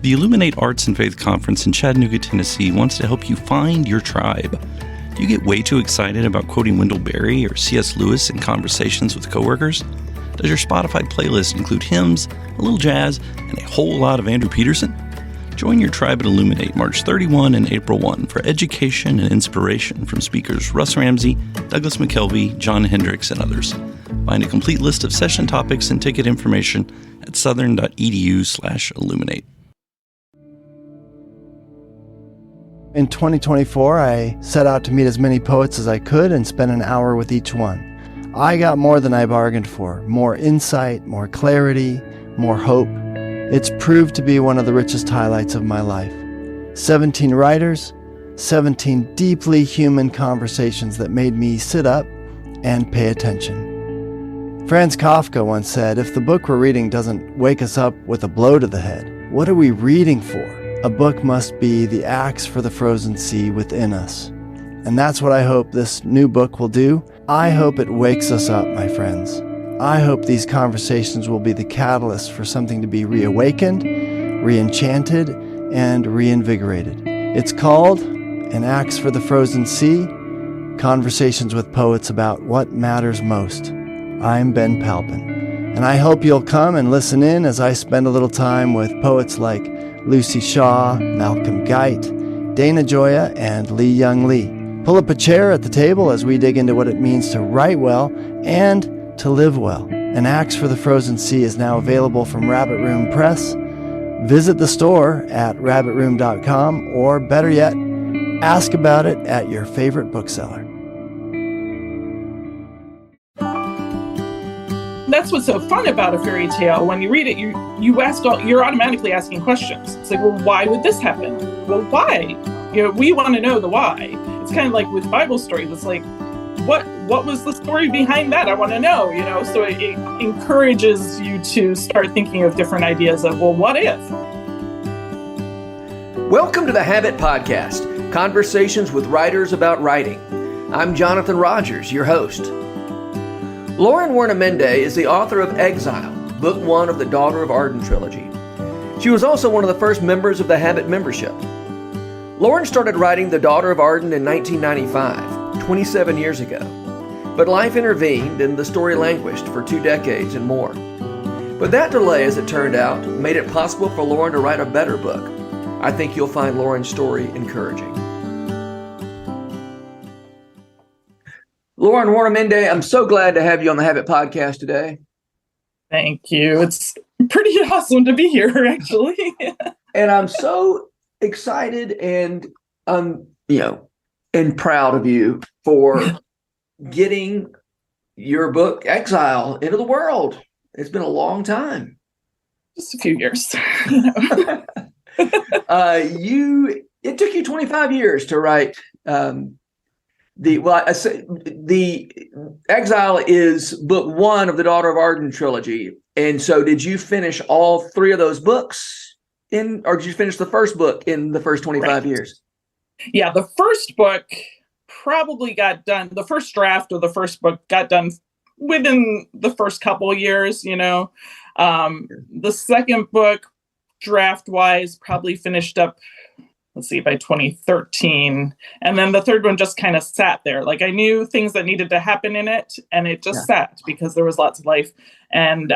The Illuminate Arts and Faith Conference in Chattanooga, Tennessee wants to help you find your tribe. Do you get way too excited about quoting Wendell Berry or C.S. Lewis in conversations with coworkers? Does your Spotify playlist include hymns, a little jazz, and a whole lot of Andrew Peterson? Join your tribe at Illuminate March 31 and April 1 for education and inspiration from speakers Russ Ramsey, Douglas McKelvey, John Hendricks, and others. Find a complete list of session topics and ticket information at southern.edu/illuminate. In 2024, I set out to meet as many poets as I could and spend an hour with each one. I got more than I bargained for, more insight, more clarity, more hope. It's proved to be one of the richest highlights of my life. 17 writers, 17 deeply human conversations that made me sit up and pay attention. Franz Kafka once said, if the book we're reading doesn't wake us up with a blow to the head, what are we reading for? A book must be the axe for the frozen sea within us. And that's what I hope this new book will do. I hope it wakes us up, my friends. I hope these conversations will be the catalyst for something to be reawakened, re-enchanted, and reinvigorated. It's called An Axe for the Frozen Sea, Conversations with Poets About What Matters Most. I'm Ben Palpin, and I hope you'll come and listen in as I spend a little time with poets like Lucy Shaw, Malcolm Guite, Dana Gioia, and Lee Young Lee. Pull up a chair at the table as we dig into what it means to write well and to live well. An Axe for the Frozen Sea is now available from Rabbit Room Press. Visit the store at rabbitroom.com, or better yet, ask about it at your favorite bookseller. That's what's so fun about a fairy tale. When you read it, you're automatically asking questions. It's like, well, why would this happen? Well, why? We want to know the why. It's kind of like with Bible stories. It's like, what was the story behind that? I want to know, So it encourages you to start thinking of different ideas of, well, what if? Welcome to the Habit Podcast, conversations with writers about writing. I'm Jonathan Rogers, your host. Loren Warnemuende is the author of Exile, Book 1 of the Daughter of Arden trilogy. She was also one of the first members of the Habit membership. Loren started writing The Daughter of Arden in 1995, 27 years ago. But life intervened and the story languished for 2 decades and more. But that delay, as it turned out, made it possible for Loren to write a better book. I think you'll find Loren's story encouraging. Loren Warnemuende, I'm so glad to have you on the Habit Podcast today. Thank you. It's pretty awesome to be here, actually. And I'm so excited and and proud of you for getting your book Exile into the world. It's been a long time. Just a few years. It took you 25 years to write. The Exile is book 1 of the Daughter of Arden trilogy. And so did you finish all 3 of those books or did you finish the first book in the first 25 years? Yeah, the first book probably got done. The first draft of the first book got done within the first couple years, The second book, draft-wise, probably finished up, by 2013. And then the third one just kind of sat there. Like, I knew things that needed to happen in it, and it just sat because there was lots of life. And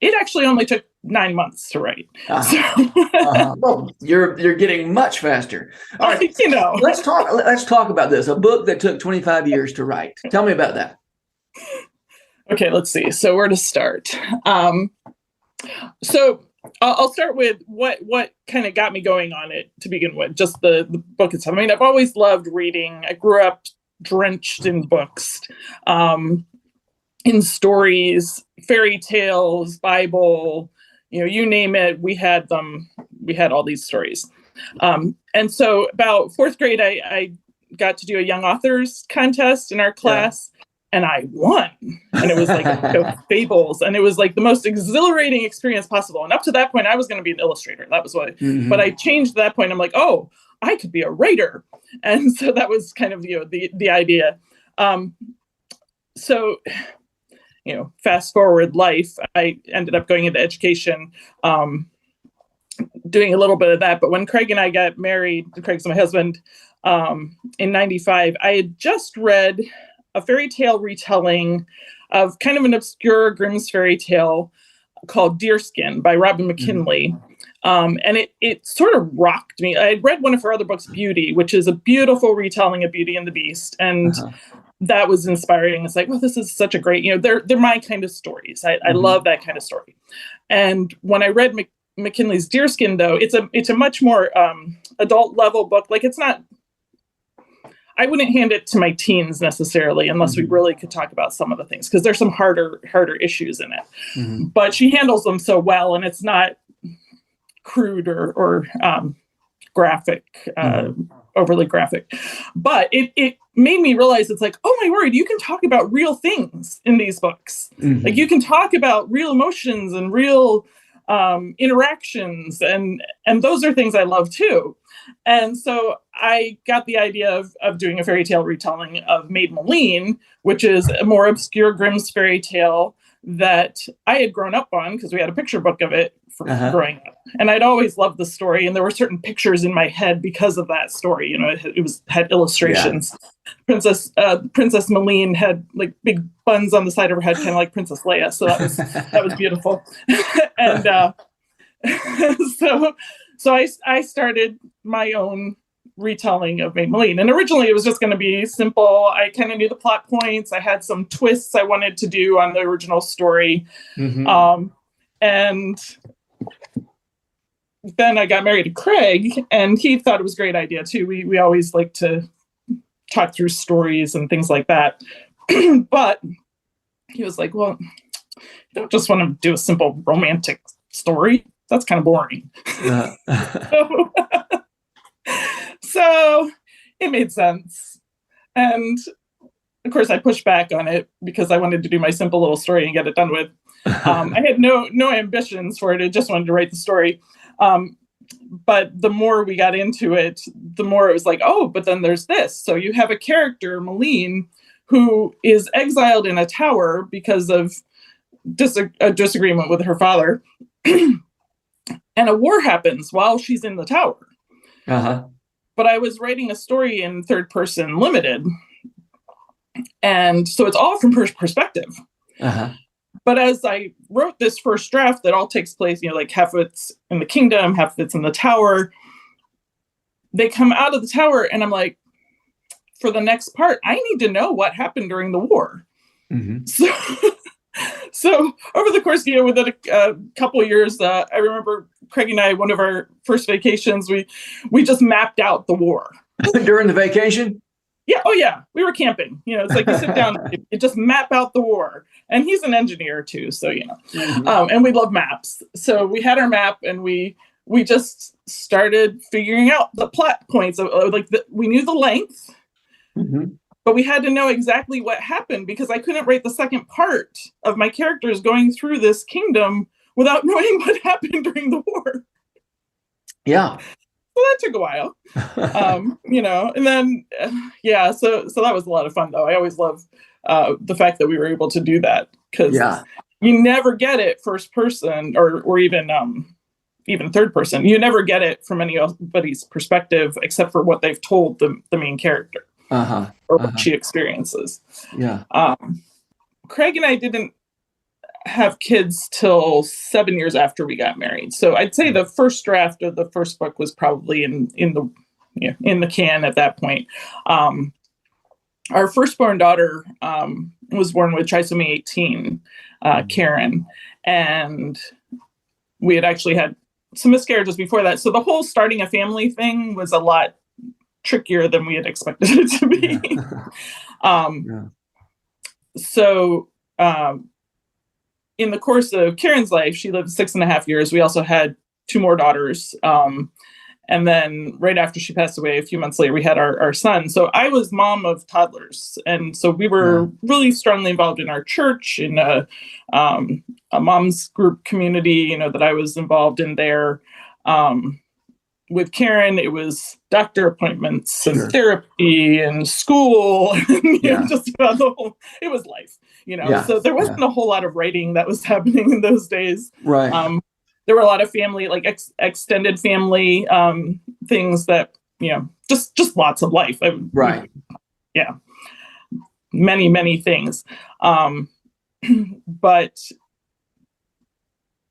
it actually only took 9 months to write. Well, you're getting much faster. All right, let's talk about this. A book that took 25 years to write. Tell me about that. Okay, let's see. So where to start? I'll start with what kind of got me going on it to begin with, just the book itself. I mean, I've always loved reading. I grew up drenched in books, in stories, fairy tales, Bible, you name it, we had them. We had all these stories. And so about 4th grade, I got to do a young authors contest in our class. And I won. And it was like fables. And it was like the most exhilarating experience possible. And up to that point, I was going to be an illustrator. That was what, but I changed at that point. I'm like, oh, I could be a writer. And so that was kind of, the idea. So, fast forward life, I ended up going into education, doing a little bit of that. But when Craig and I got married, Craig's my husband, in 95, I had just read a fairy tale retelling of kind of an obscure Grimm's fairy tale called Deerskin by Robin McKinley. And it sort of rocked me. I had read one of her other books, Beauty, which is a beautiful retelling of Beauty and the Beast. And that was inspiring. It's like, well, this is such a great, they're my kind of stories. I love that kind of story. And when I read McKinley's Deerskin, though, it's a much more adult level book. Like, it's not, I wouldn't hand it to my teens necessarily, unless we really could talk about some of the things, because there's some harder issues in it. But she handles them so well, and it's not crude or graphic, overly graphic. But it made me realize, it's like, oh my word, you can talk about real things in these books. Like, you can talk about real emotions and real interactions, and those are things I love too. And so I got the idea of doing a fairy tale retelling of Maid Maleen, which is a more obscure Grimm's fairy tale that I had grown up on, because we had a picture book of it from growing up. And I'd always loved the story, and there were certain pictures in my head because of that story. It had illustrations. Princess Maleen had like big buns on the side of her head, kind of like Princess Leia. So that was beautiful. And so I started my own retelling of Maid Maleen. And originally it was just going to be simple. I kind of knew the plot points. I had some twists I wanted to do on the original story. And then I got married to Craig, and he thought it was a great idea too. We always like to talk through stories and things like that. But he was like, well, you don't just want to do a simple romantic story. That's kind of boring. So it made sense. And of course, I pushed back on it because I wanted to do my simple little story and get it done with. I had no ambitions for it. I just wanted to write the story. But the more we got into it, the more it was like, oh, but then there's this. So you have a character, Maleen, who is exiled in a tower because of a disagreement with her father. And a war happens while she's in the tower. But I was writing a story in third person limited. And so it's all from her perspective. But as I wrote this first draft that all takes place, like half of it's in the kingdom, half of it's in the tower, they come out of the tower, and I'm like, for the next part, I need to know what happened during the war. So over the course, within a couple of years, I remember Craig and I, one of our first vacations, we just mapped out the war. During the vacation? Yeah. Oh, yeah. We were camping. It's like you sit down and just map out the war. And he's an engineer too, so and we love maps. So we had our map, and we just started figuring out the plot points of we knew the length, but we had to know exactly what happened, because I couldn't write the second part of my characters going through this kingdom without knowing what happened during the war. Yeah. So that took a while, and then, so that was a lot of fun, though. I always love the fact that we were able to do that, because you never get it first person or even third person. You never get it from anybody's perspective except for what they've told the main character or what she experiences. Craig and I didn't have kids till 7 years after we got married. So I'd say the first draft of the first book was probably in the can at that point. Our firstborn daughter was born with trisomy 18, Karen, and we had actually had some miscarriages before that. So the whole starting a family thing was a lot trickier than we had expected it to be. So in the course of Karen's life, she lived 6.5 years. We also had 2 more daughters. And then right after she passed away, a few months later, we had our son. So I was mom of toddlers. And so we were really strongly involved in our church, in a mom's group community, that I was involved in there. With Karen, it was doctor appointments and therapy and school, and just about the whole, it was life, So there wasn't a whole lot of writing that was happening in those days. Right. there were a lot of family, like extended family things that, just lots of life. Right. Yeah. Many, many things. But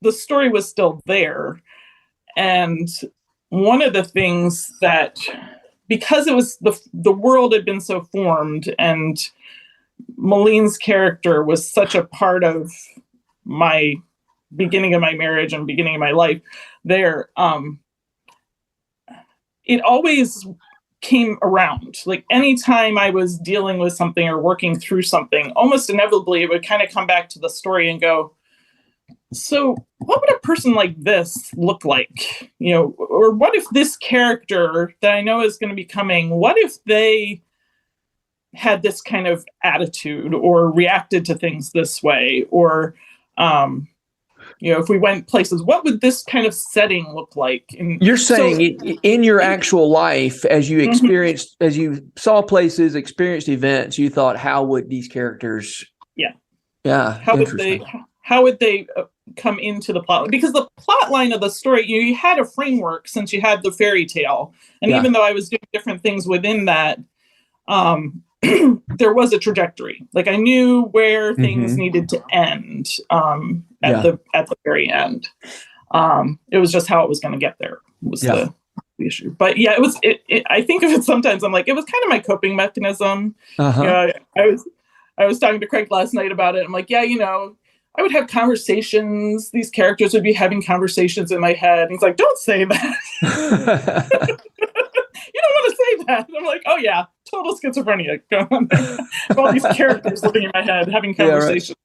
the story was still there. And one of the things that, because it was the world had been so formed, and Maline's character was such a part of my beginning of my marriage and beginning of my life there, it always came around. Like anytime I was dealing with something or working through something, almost inevitably it would kind of come back to the story and go, so what would a person like this look like? Or what if this character that I know is going to be coming, what if they had this kind of attitude or reacted to things this way? Or, if we went places, what would this kind of setting look like? And you're saying in your actual life, as you experienced, as you saw places, experienced events, you thought, how would these characters? Yeah. How would they come into the plot? Because the plot line of the story, you had a framework since you had the fairy tale. And even though I was doing different things within that, there was a trajectory. Like I knew where things needed to end at the very end. It was just how it was going to get there was the issue. But yeah, it was. I think of it sometimes. I'm like, it was kind of my coping mechanism. I was talking to Craig last night about it. I'm like, I would have conversations. These characters would be having conversations in my head. And he's like, don't say that. You don't want to say that. And I'm like, oh yeah, total schizophrenia. All these characters living in my head having conversations.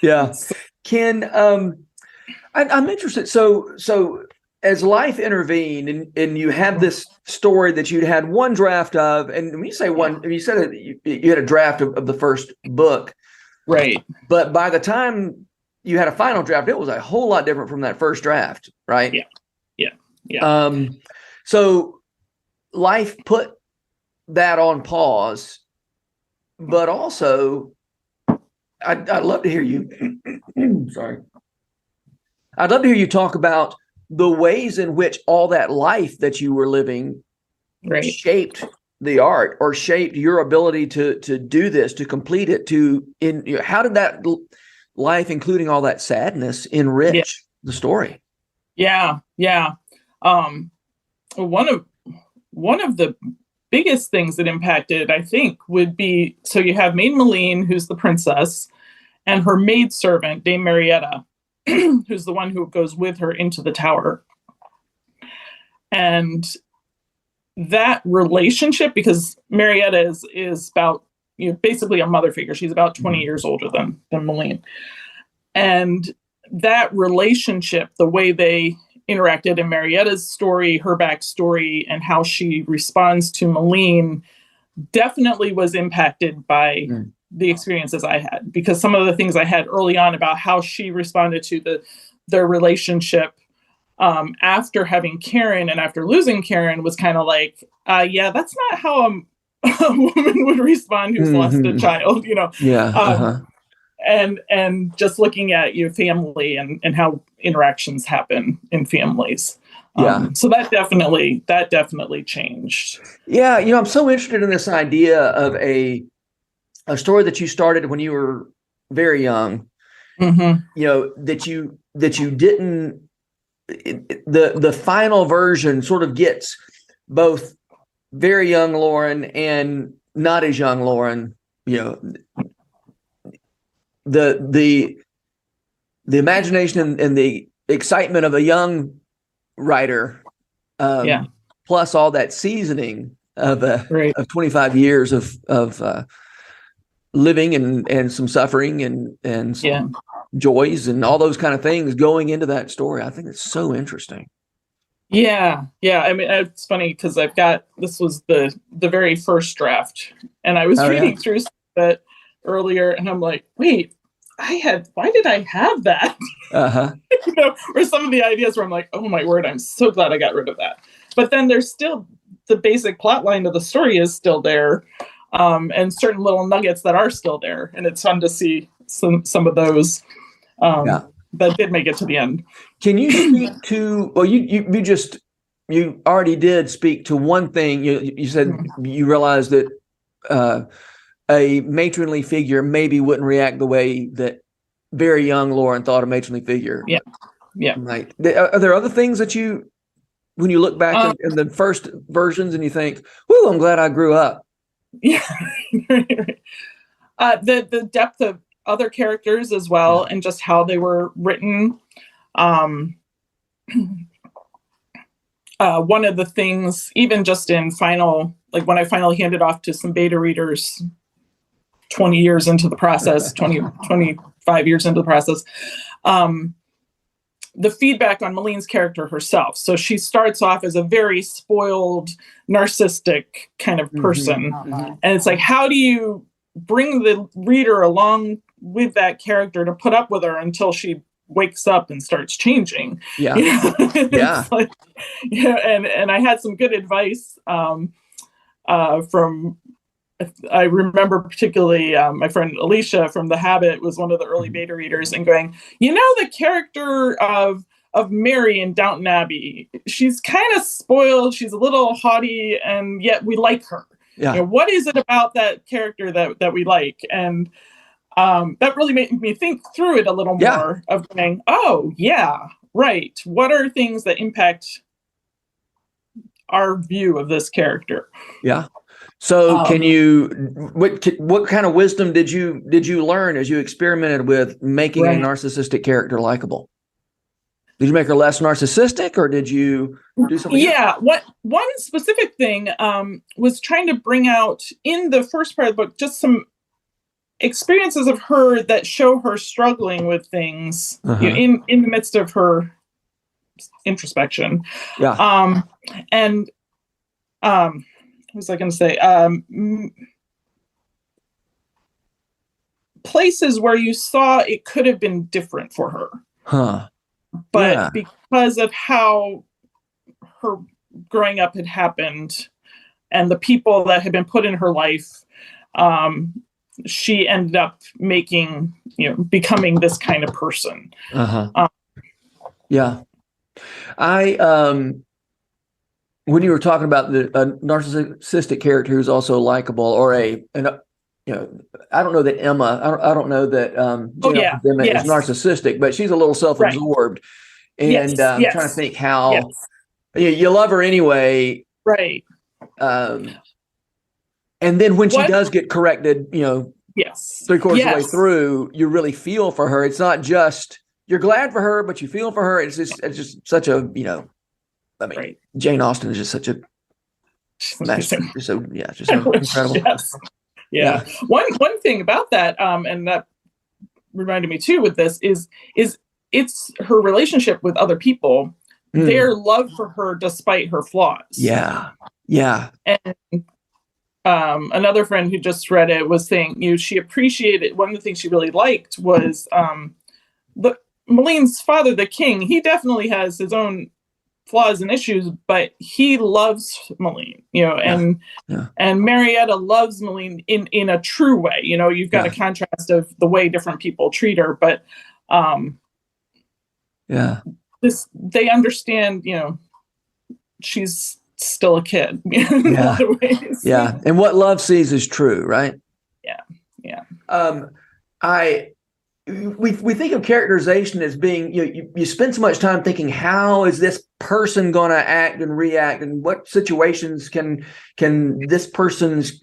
Yeah. Right. Can I'm interested. So as life intervened and you had this story that you'd had one draft of, and when you say one, you said that you had a draft of the first book. Right. But by the time you had a final draft, it was a whole lot different from that first draft, right? Yeah. So life put that on pause, but also I'd love to hear you. Sorry. I'd love to hear you talk about the ways in which all that life that you were living shaped the art or shaped your ability to do this, to complete it, how did that life, including all that sadness, enrich the story? Yeah. One of the biggest things that impacted, I think, would be, so you have Maid Maline, who's the princess, and her maidservant, Dame Marietta, who's the one who goes with her into the tower. And that relationship, because Marietta is about, basically a mother figure. She's about 20 years older than Maline. And that relationship, the way they interacted in Marietta's story, her backstory, and how she responds to Maline definitely was impacted by the experiences I had, because some of the things I had early on about how she responded to their relationship after having Karen and after losing Karen was kind of like, that's not how a woman would respond who's lost a child, and just looking at your family and how interactions happen in families. So that definitely changed. Yeah. I'm so interested in this idea of a story that you started when you were very young, that you didn't, the final version sort of gets both very young Loren and not as young Loren, the imagination and the excitement of a young writer, plus all that seasoning of 25 years of living and some suffering and some joys and all those kind of things going into that story. I think it's so interesting. Yeah. I mean, it's funny because this was the very first draft, and I was reading through that earlier, and I'm like, wait, why did I have that? Or some of the ideas where I'm like, oh my word, I'm so glad I got rid of that. But then there's still the basic plot line of the story is still there, and certain little nuggets that are still there, and it's fun to see some of those. that did make it to the end. Can you speak to? Well, you already did speak to one thing. You said you realized that a matronly figure maybe wouldn't react the way that very young Loren thought a matronly figure. Yeah. Right. Are there other things that when you look back in the first versions and you think, "Whoo, I'm glad I grew up." Yeah. The depth of other characters as well, and just how they were written. One of the things, even just in when I finally handed off to some beta readers 20 years into the process, 25 years into the process, the feedback on Malene's character herself. So she starts off as a very spoiled, narcissistic kind of person. And it's like, how do you bring the reader along with that character to put up with her until she wakes up and starts changing? Yeah. Yeah. Like, and I had some good advice from, I remember particularly my friend Alicia from The Habit was one of the early beta readers, and going, the character of Mary in Downton Abbey, she's kind of spoiled, she's a little haughty, and yet we like her. Yeah. What is it about that character that we like? And that really made me think through it a little more, of going, oh yeah, right. What are things that impact our view of this character? Yeah. So can you, what kind of wisdom did you learn as you experimented with making a narcissistic character likable? Did you make her less narcissistic, or did you do something else? One specific thing was trying to bring out in the first part of the book just some experiences of her that show her struggling with things in the midst of her introspection. Yeah. What was I going to say? Places where you saw it could have been different for her. But because of how her growing up had happened and the people that had been put in her life, she ended up becoming this kind of person. Yeah. When you were talking about a narcissistic character who's also likable, or I don't know that Emma, I don't know that Emma is narcissistic, but she's a little self-absorbed. And I'm trying to think how you love her anyway. Right. And then when she does get corrected, 3/4 of the way through, you really feel for her. It's not just, you're glad for her, but you feel for her. It's just such a, Jane Austen is just such a master. Just so incredible. Yeah. One thing about that, and that reminded me too with this is it's her relationship with other people, their love for her despite her flaws. Yeah. And another friend who just read it was saying, she appreciated, one of the things she really liked was Malene's father, the king. He definitely has his own flaws and issues, but he loves Malene, and Marietta loves Malene in a true way. You've got a contrast of the way different people treat her, but they understand, she's still a kid in a lot of ways. Yeah. And what love sees is true, right? Yeah. We think of characterization as being, you spend so much time thinking, how is this person going to act and react, and what situations can this person's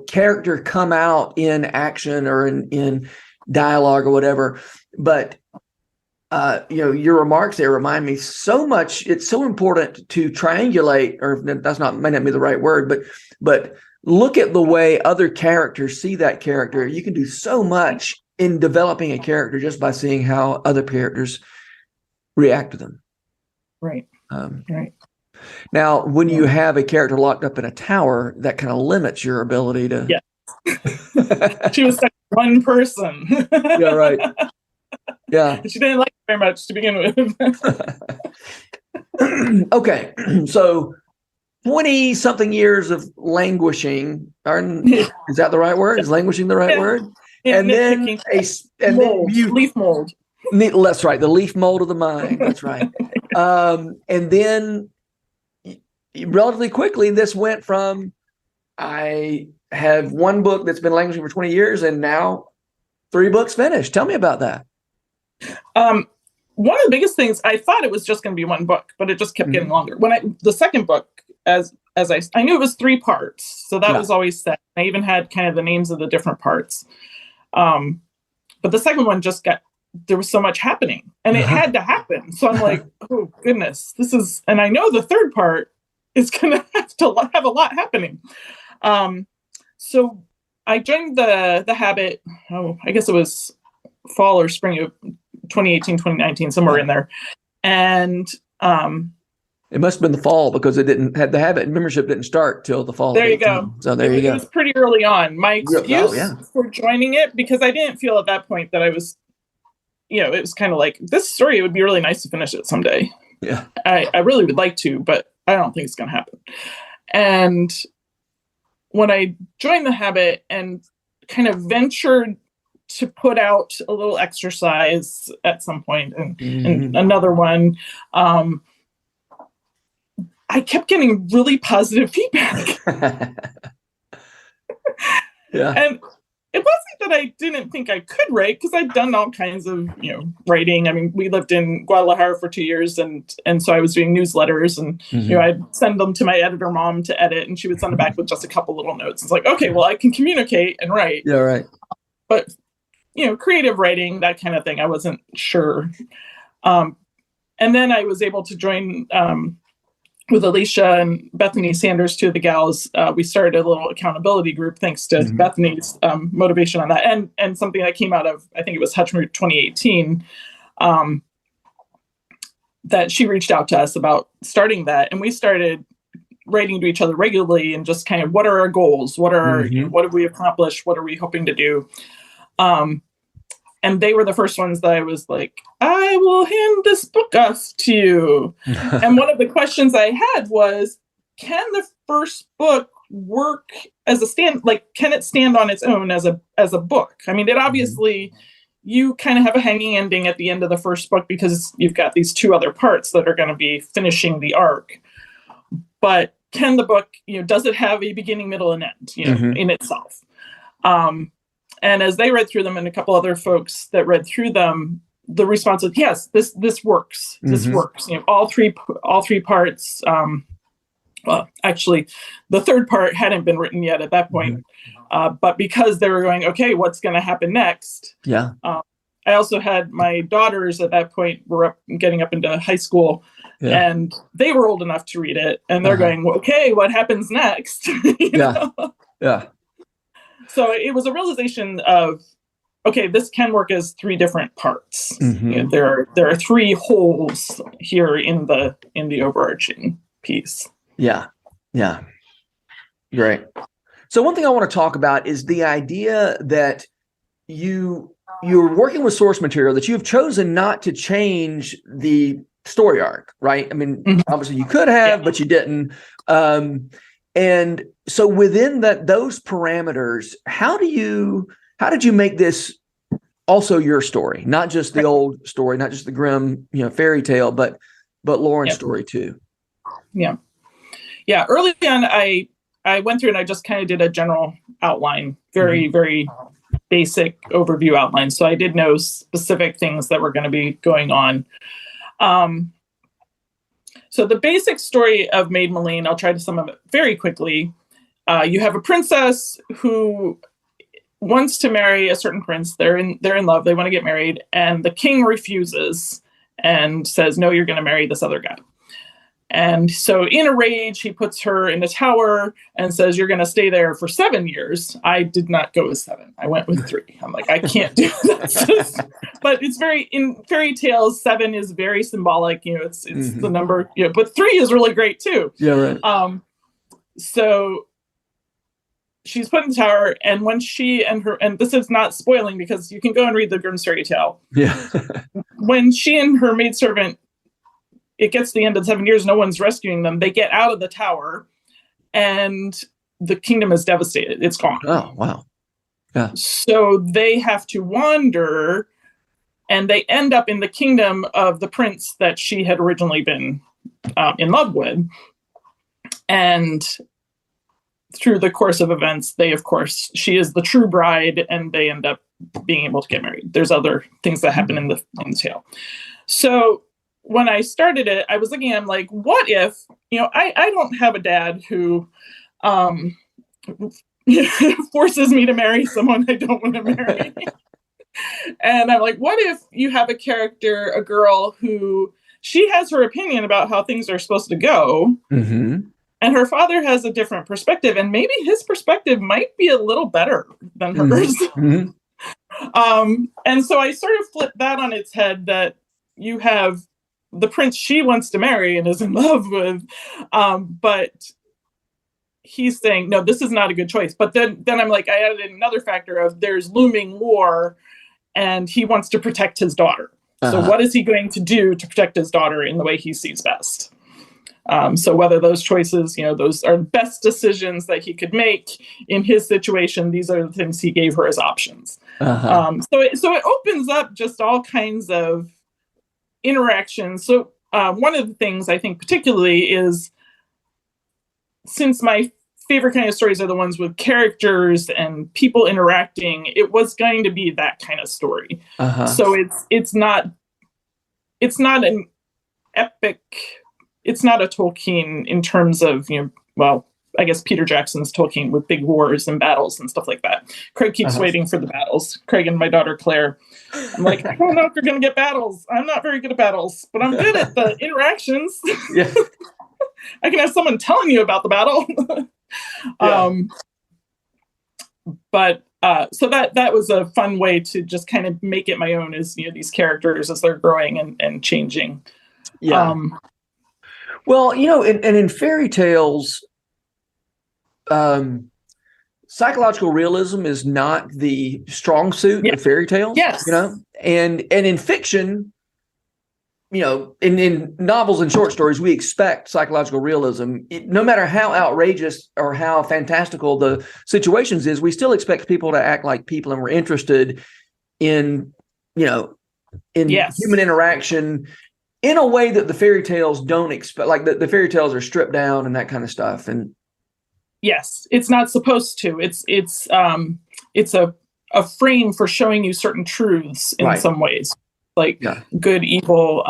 character come out in action or in dialogue or whatever. But your remarks there remind me so much. It's so important to triangulate, or may not be the right word, but look at the way other characters see that character. You can do so much in developing a character just by seeing how other characters react to them. Right. Right. Now, when you have a character locked up in a tower, that kind of limits your ability to. Yeah. She was like one person. Yeah. Right. Yeah. She didn't like it very much to begin with. Okay. So 20-something years of languishing. Is that the right word? Is languishing the right word? And then leaf mold. That's right. The leaf mold of the mind. That's right. And then relatively quickly, this went from, I have one book that's been languishing for 20 years and now 3 books finished. Tell me about that. One of the biggest things, I thought it was just going to be one book, but it just kept getting longer. The second book, as I knew it was 3 parts. So that was always set. I even had kind of the names of the different parts. But the second one there was so much happening and it had to happen. So I'm like, oh goodness, and I know the third part is going to have a lot happening. So I joined the Habit. I guess it was fall or spring of 2018, 2019, somewhere in there. And, it must have been the fall because it didn't have the Habit membership didn't start till the fall. There you go. So there you go. It was pretty early on. My excuse for joining it, because I didn't feel at that point that I was, it was kind of like, this story, it would be really nice to finish it someday. Yeah. I really would like to, but I don't think it's going to happen. And when I joined the Habit and kind of ventured to put out a little exercise at some point and another one, I kept getting really positive feedback. Yeah. And it wasn't that I didn't think I could write, because I'd done all kinds of, writing. I mean, we lived in Guadalajara for 2 years, and so I was doing newsletters, and I'd send them to my editor mom to edit, and she would send it back with just a couple little notes. It's like, okay, well, I can communicate and write. Yeah, right. But creative writing, that kind of thing, I wasn't sure. And then I was able to join with Alicia and Bethany Sanders, 2 of the gals. We started a little accountability group thanks to Bethany's motivation on that, and something that came out of, I think it was Hutchmoot 2018, that she reached out to us about starting that, and we started writing to each other regularly and just kind of, what are our goals? What are what have we accomplished? What are we hoping to do? And they were the first ones that I was like, I will hand this book off to you. And one of the questions I had was, can the first book work as a can it stand on its own as a book? I mean, it obviously, you kind of have a hanging ending at the end of the first book because you've got these 2 other parts that are going to be finishing the arc. But can the book, does it have a beginning, middle, and end, in itself? And as they read through them, and a couple other folks that read through them, the response was, yes, this works. This works. All three parts. Well, actually, the third part hadn't been written yet at that point. But because they were going, okay, what's going to happen next? Yeah. I also had my daughters at that point were getting up into high school, and they were old enough to read it, and they're going, okay, what happens next? Yeah. So it was a realization of, okay, this can work as 3 different parts. There are 3 holes here in the overarching piece. Yeah. Yeah. Great. So one thing I want to talk about is the idea that you're working with source material, that you've chosen not to change the story arc, right? I mean, obviously you could have, but you didn't. And so within those parameters, how did you make this also your story, not just the old story, not just the grim, fairy tale, but Loren's story too? Yeah. Early on, I went through and I just kind of did a general outline, very, very basic overview outline. So I did know specific things that were going to be going on. So the basic story of Maid Maleen, I'll try to sum it very quickly. You have a princess who wants to marry a certain prince. They're in love. They want to get married, and the king refuses and says, "No, you're going to marry this other guy." And so in a rage, he puts her in a tower and says, "You're going to stay there for 7 years." I did not go with 7. I went with 3. I'm like, I can't do this. But it's in fairy tales, 7 is very symbolic. It's the number. But 3 is really great too. Yeah, right. So she's put in the tower, and when she and this is not spoiling because you can go and read the Grimm's fairy tale. Yeah. When she and her maidservant, it gets to the end of the 7 years, no one's rescuing them. They get out of the tower, and the kingdom is devastated. It's gone. Oh, wow. Yeah. So they have to wander and they end up in the kingdom of the prince that she had originally been in love with. And through the course of events, she is the true bride, and they end up being able to get married. There's other things that happen in the tale. So when I started it, I was looking at, I'm like, what if, I don't have a dad who forces me to marry someone I don't want to marry. And I'm like, what if you have a character, a girl who she has her opinion about how things are supposed to go. Mm-hmm. And her father has a different perspective, and maybe his perspective might be a little better than hers. Mm-hmm. And so I sort of flipped that on its head, that you have the prince she wants to marry and is in love with, but he's saying, no, this is not a good choice. But then I'm like, I added another factor of there's looming war, and he wants to protect his daughter. So what is he going to do to protect his daughter in the way he sees best? So whether those choices, those are best decisions that he could make in his situation, these are the things he gave her as options. So it opens up just all kinds of interactions. So one of the things I think particularly is, since my favorite kind of stories are the ones with characters and people interacting, it was going to be that kind of story. So it's not an epic. It's not a Tolkien in terms of, I guess Peter Jackson's Tolkien with big wars and battles and stuff like that. Craig keeps waiting for the battles. Craig and my daughter Claire. I'm like, I don't know if you're going to get battles. I'm not very good at battles, but I'm good at the interactions. Yeah. I can have someone telling you about the battle. So that was a fun way to just kind of make it my own, is, these characters as they're growing and changing. Yeah. Well, and in fairy tales, psychological realism is not the strong suit of fairy tales. Yes. And in fiction, in novels and short stories, we expect psychological realism. No matter how outrageous or how fantastical the situations is, we still expect people to act like people, and we're interested in, human interaction in a way that the fairy tales don't expect. Like the fairy tales are stripped down and that kind of stuff. And yes, it's not supposed to. It's a frame for showing you certain truths in some ways, like good, evil,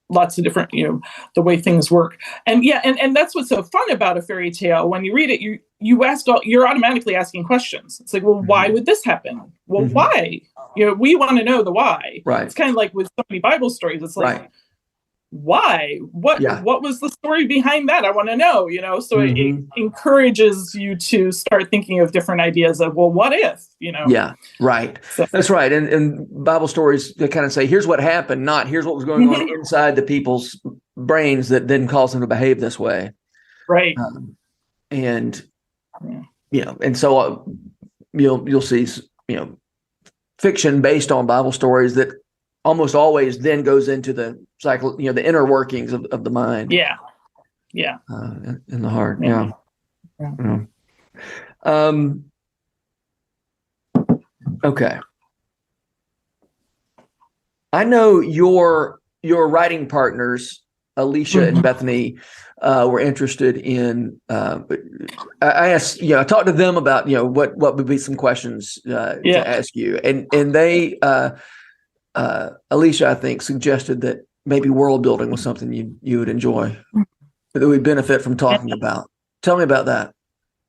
lots of different, the way things work. And and that's what's so fun about a fairy tale. When you read it, you're automatically asking questions. It's like, well, why would this happen? Well, why? We want to know the why. Right. It's kind of like with so many Bible stories. It's like, why? What was the story behind that? I want to know, so it encourages you to start thinking of different ideas of, well, what if, Yeah, right. So, that's right. And Bible stories, they kind of say, here's what happened, not here's what was going on inside the people's brains that then caused them to behave this way. Right. And so you'll see, fiction based on Bible stories that almost always then goes into the cycle, the inner workings of the mind. Yeah. In the heart. Yeah. Okay. I know your writing partners, Alicia and Bethany, were interested in. I asked, I talked to them about, what would be some questions to ask you, and they, Alicia, I think, suggested that maybe world building was something you would enjoy, that we'd benefit from talking about. Tell me about that.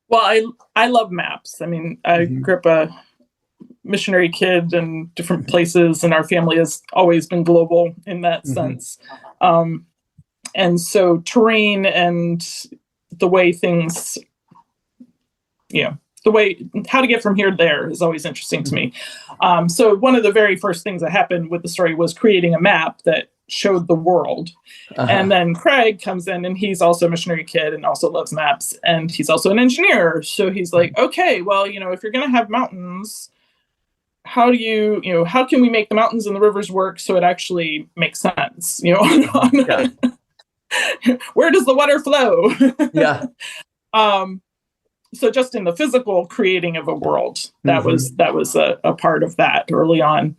Well, I love maps. I mean, I grew up a missionary kid in different places, and our family has always been global in that sense. And so terrain and the way things, how to get from here to there is always interesting to me. So one of the very first things that happened with the story was creating a map that showed the world. And then Craig comes in, and he's also a missionary kid and also loves maps. And he's also an engineer. So he's like, okay, well, if you're going to have mountains, how can we make the mountains and the rivers work so it actually makes sense? Where does the water flow? so just in the physical creating of a world, that was a part of that early on.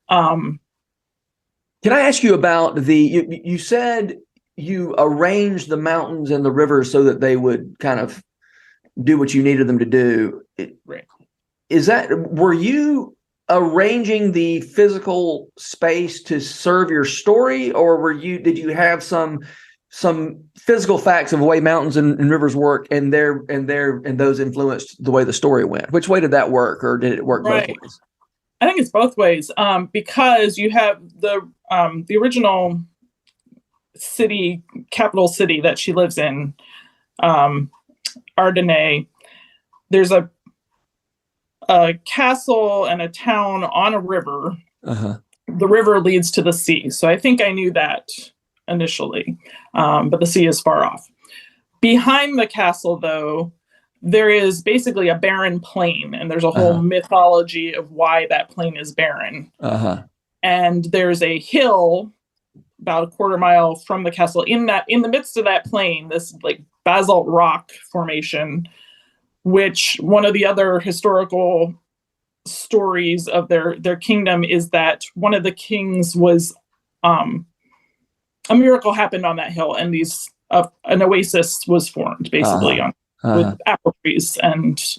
Can I ask you about you said you arranged the mountains and the rivers so that they would kind of do what you needed them to do. Right. Were you arranging the physical space to serve your story, or did you have some physical facts of the way mountains and rivers work, and those influenced the way the story went? Which way did that work, or did it work both ways? I think it's both ways, because you have the original capital city that she lives in, Ardenne. There's a castle and a town on a river. Uh-huh. The river leads to the sea, so I think I knew that initially, but the sea is far off. Behind the castle, though, there is basically a barren plain, and there's a whole mythology of why that plain is barren. Uh-huh. And there's a hill about a quarter mile from the castle. In the midst of that plain, this like basalt rock formation, which one of the other historical stories of their kingdom is that one of the kings was a miracle happened on that hill, and an oasis was formed basically with apple trees and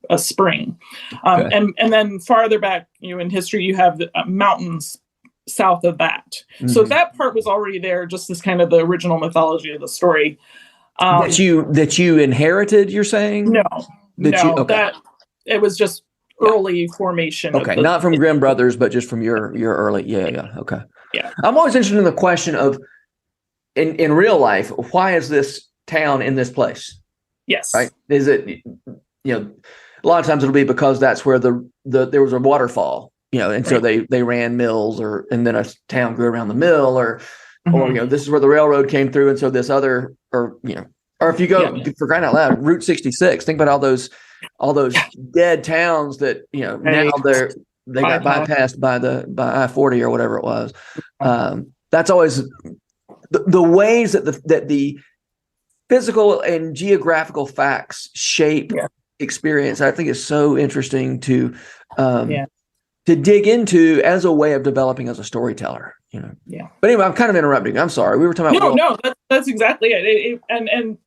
a spring. And then farther back, in history, you have the mountains south of that. Mm-hmm. So that part was already there, just as kind of the original mythology of the story. That you inherited, you're saying? No, that it was just early formation. Okay, not from Grimm Brothers, but just from your early. Yeah. Okay. Yeah. I'm always interested in the question of, in real life, why is this town in this place? Yes. Right? Is it, a lot of times it'll be because that's where there was a waterfall, and so they ran mills, and then a town grew around the mill, or this is where the railroad came through, and so this other, or if you go for crying out loud, Route 66, think about all those dead towns that now they got bypassed by I-40 or whatever it was. That's always the ways that the physical and geographical facts shape experience. I think is so interesting to dig into as a way of developing as a storyteller. Yeah. But anyway, I'm kind of interrupting. I'm sorry. We were talking about no, that's exactly it. And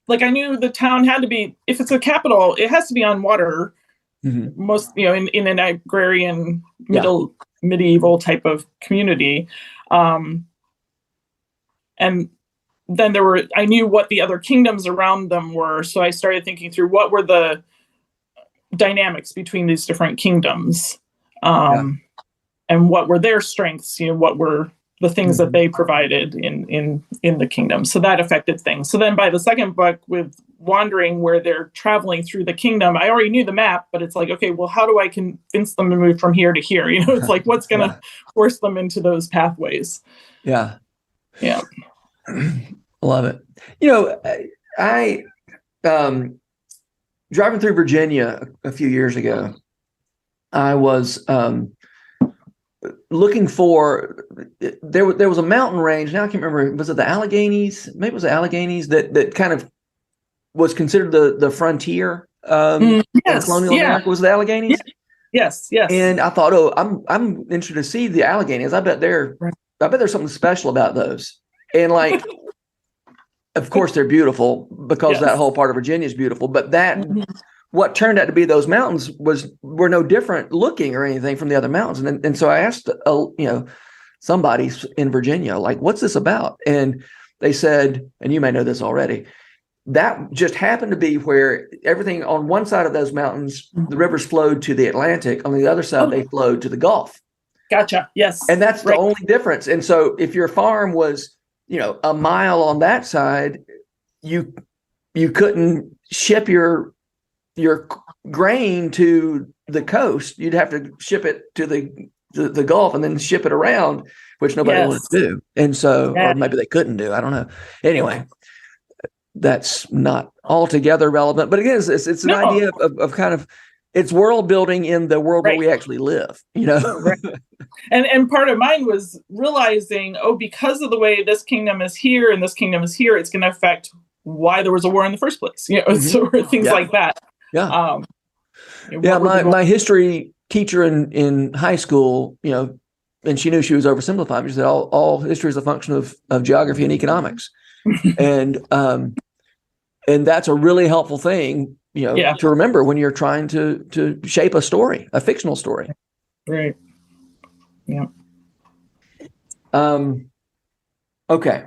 like I knew the town had to be, if it's a capital, it has to be on water. Mm-hmm. Most in an agrarian medieval type of community, and then I knew what the other kingdoms around them were, so I started thinking through what were the dynamics between these different kingdoms, and what were their strengths. What were the things that they provided in the kingdom. So that affected things. So then by the second book with Wandering, where they're traveling through the kingdom, I already knew the map, but it's like, okay, well, how do I convince them to move from here to here? It's like, what's going to force them into those pathways? Yeah. Yeah. Love it. I driving through Virginia a few years ago, I was looking for, there was a mountain range. Now I can't remember. Was it the Alleghenies? Maybe it was the Alleghenies that kind of was considered the frontier in colonial America. Was it the Alleghenies? Yes. And I thought, I'm interested to see the Alleghenies. I bet there's something special about those. And like, of course they're beautiful because that whole part of Virginia is beautiful. But what turned out to be those mountains were no different looking or anything from the other mountains. And so I asked, somebody in Virginia, like, what's this about? And they said, and you may know this already, that just happened to be where everything on one side of those mountains, the rivers flowed to the Atlantic. On the other side, they flowed to the Gulf. Gotcha. Yes. And that's the only difference. And so if your farm was, a mile on that side, you couldn't ship your grain to the coast. You'd have to ship it to the Gulf and then ship it around, which nobody wanted to do. And so, or maybe they couldn't do, I don't know. Anyway, that's not altogether relevant, but again, it's an idea of kind of, it's world building in the world where we actually live, Right. And part of mine was realizing, because of the way this kingdom is here and this kingdom is here, it's going to affect why there was a war in the first place, so things like that. Yeah. My history teacher in high school, and she knew she was oversimplifying. She said all history is a function of geography and economics, and that's a really helpful thing, to remember when you're trying to shape a story, a fictional story. Right. Yeah. Okay.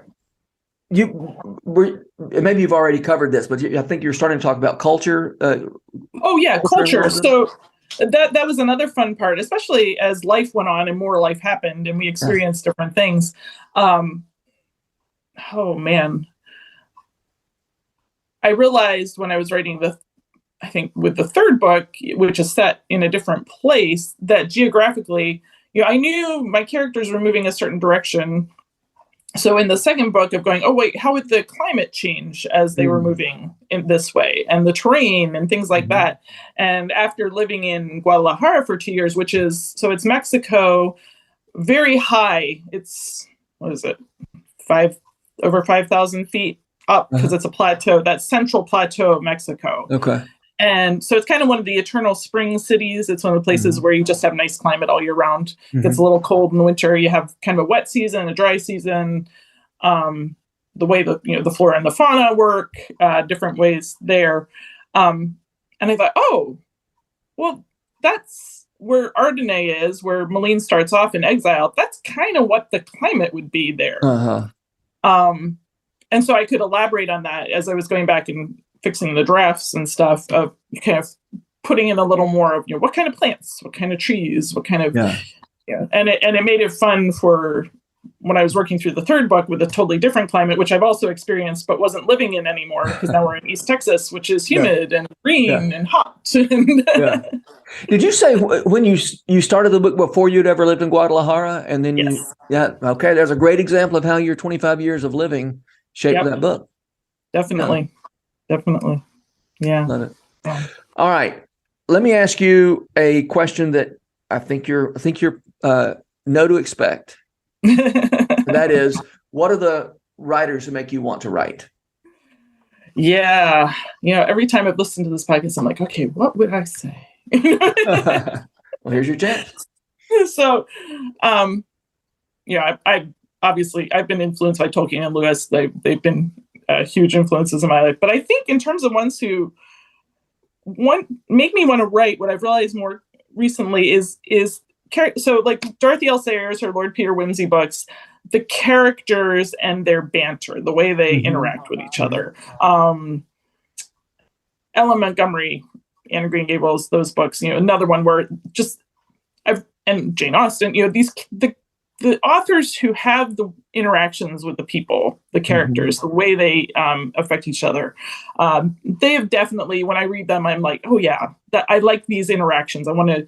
Maybe you've already covered this, but I think you're starting to talk about culture. Culture. So that was another fun part, especially as life went on and more life happened and we experienced different things. Oh man. I realized when I was writing I think with the third book, which is set in a different place, that geographically, I knew my characters were moving a certain direction. So in the second book of going, oh wait, how would the climate change as they were moving in this way, and the terrain and things like that. And after living in Guadalajara for 2 years, it's Mexico, very high. It's, what is it? Over 5,000 feet up, because it's a plateau, that central plateau of Mexico. Okay. And so it's kind of one of the eternal spring cities. It's one of the places where you just have nice climate all year round. It gets a little cold in the winter. You have kind of a wet season, a dry season. The way the flora and the fauna work, different ways there. And I thought, oh, well, that's where Ardenay is, where Moline starts off in exile. That's kind of what the climate would be there. And so I could elaborate on that as I was going back and fixing the drafts and stuff, of kind of putting in a little more of, what kind of plants, what kind of trees, what kind of, and it made it fun for when I was working through the third book with a totally different climate, which I've also experienced, but wasn't living in anymore, because now we're in East Texas, which is humid and green and hot. Did you say when you started the book before you'd ever lived in Guadalajara? And then okay, there's a great example of how your 25 years of living shaped that book. Definitely. Yeah. Love it. Yeah. All right. Let me ask you a question that I think you're know to expect. That is, what are the writers who make you want to write? Yeah. Every time I've listened to this podcast, I'm like, okay, what would I say? Well, here's your chance. So, I I've been influenced by Tolkien and Lewis. They've been huge influences in my life. But I think in terms of ones who make me want to write, what I've realized more recently is so like Dorothy L. Sayers, her Lord Peter Wimsey books, the characters and their banter, the way they interact with each other. Ellen Montgomery, Anne of Green Gables, those books, another one where and Jane Austen, the authors who have the interactions with the people, the characters, the way they affect each other, they have definitely, when I read them, I'm like, oh yeah, that I like these interactions. I want to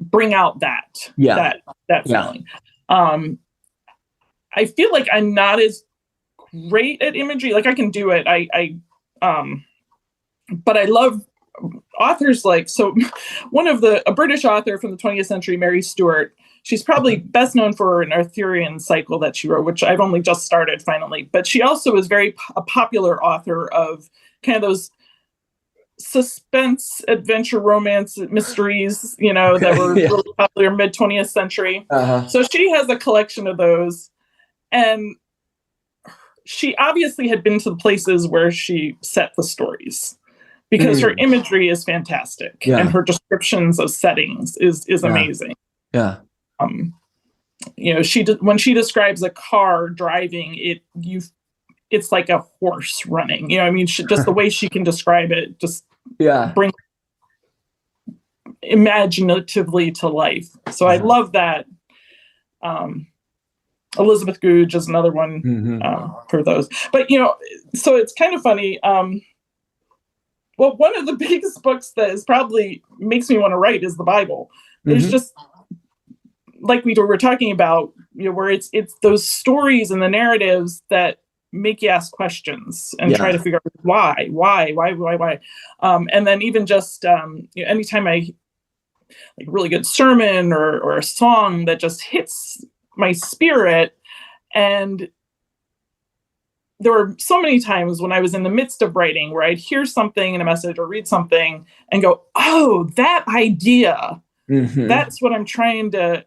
bring out that feeling. I feel like I'm not as great at imagery. Like I can do it. But I love authors a British author from the 20th century, Mary Stuart. She's probably best known for an Arthurian cycle that she wrote, which I've only just started finally. But she also was a popular author of kind of those suspense, adventure, romance, mysteries, that were really popular mid 20th century. So she has a collection of those. And she obviously had been to the places where she set the stories, because her imagery is fantastic and her descriptions of settings is amazing. Yeah. When she describes a car driving, it's like a horse running. Just the way she can describe it, just bring imaginatively to life. So I love that. Elizabeth Goudge is another one for those. But so it's kind of funny. Well, one of the biggest books that is probably makes me want to write is the Bible. There's just, like we were talking about, where it's those stories and the narratives that make you ask questions and try to figure out why. And then even just anytime I like a really good sermon or a song that just hits my spirit, and there were so many times when I was in the midst of writing where I'd hear something in a message or read something and go, oh, that idea, that's what I'm trying to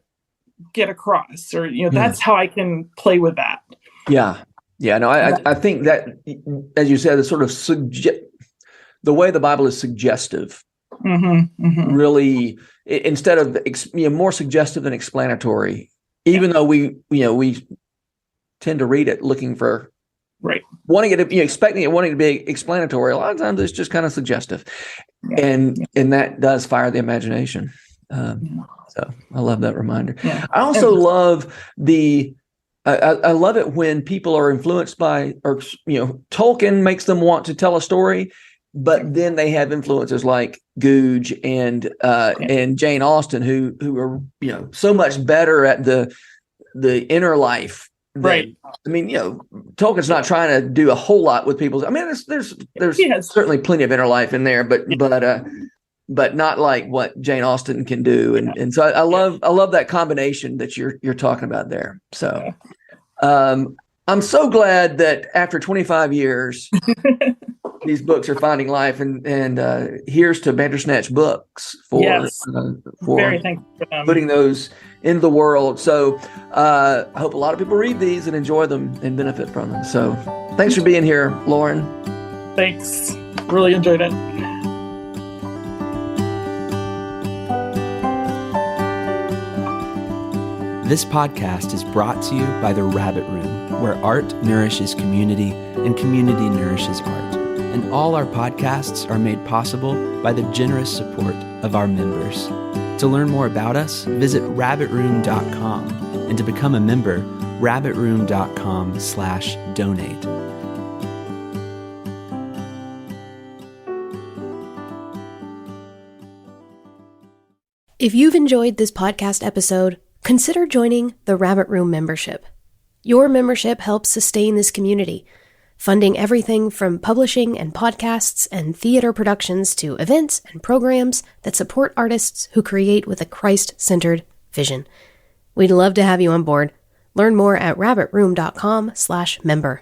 get across, or, that's how I can play with that. Yeah. Yeah. No, I think that, as you said, the sort of the way the Bible is suggestive, really, instead of, more suggestive than explanatory, even though we tend to read it looking for, wanting it to be expecting it, wanting it to be explanatory. A lot of times it's just kind of suggestive, and that does fire the imagination. So I love that reminder. Yeah. I also love I love it when people are influenced by, or Tolkien makes them want to tell a story, but then they have influences like Googe and Jane Austen, who are so much better at the inner life. I mean, Tolkien's not trying to do a whole lot with people's. I mean, there's certainly plenty of inner life in there, but not like what Jane Austen can do. And so I love that combination that you're talking about there. So I'm so glad that after 25 years, these books are finding life, and here's to Bandersnatch Books for very thankful for them. Putting those into the world. So I hope a lot of people read these and enjoy them and benefit from them. So thanks for being here, Loren. Thanks. Really enjoyed it. This podcast is brought to you by The Rabbit Room, where art nourishes community and community nourishes art. And all our podcasts are made possible by the generous support of our members. To learn more about us, visit rabbitroom.com, and to become a member, rabbitroom.com/donate. If you've enjoyed this podcast episode, consider joining the Rabbit Room membership. Your membership helps sustain this community, funding everything from publishing and podcasts and theater productions to events and programs that support artists who create with a Christ-centered vision. We'd love to have you on board. Learn more at rabbitroom.com/member.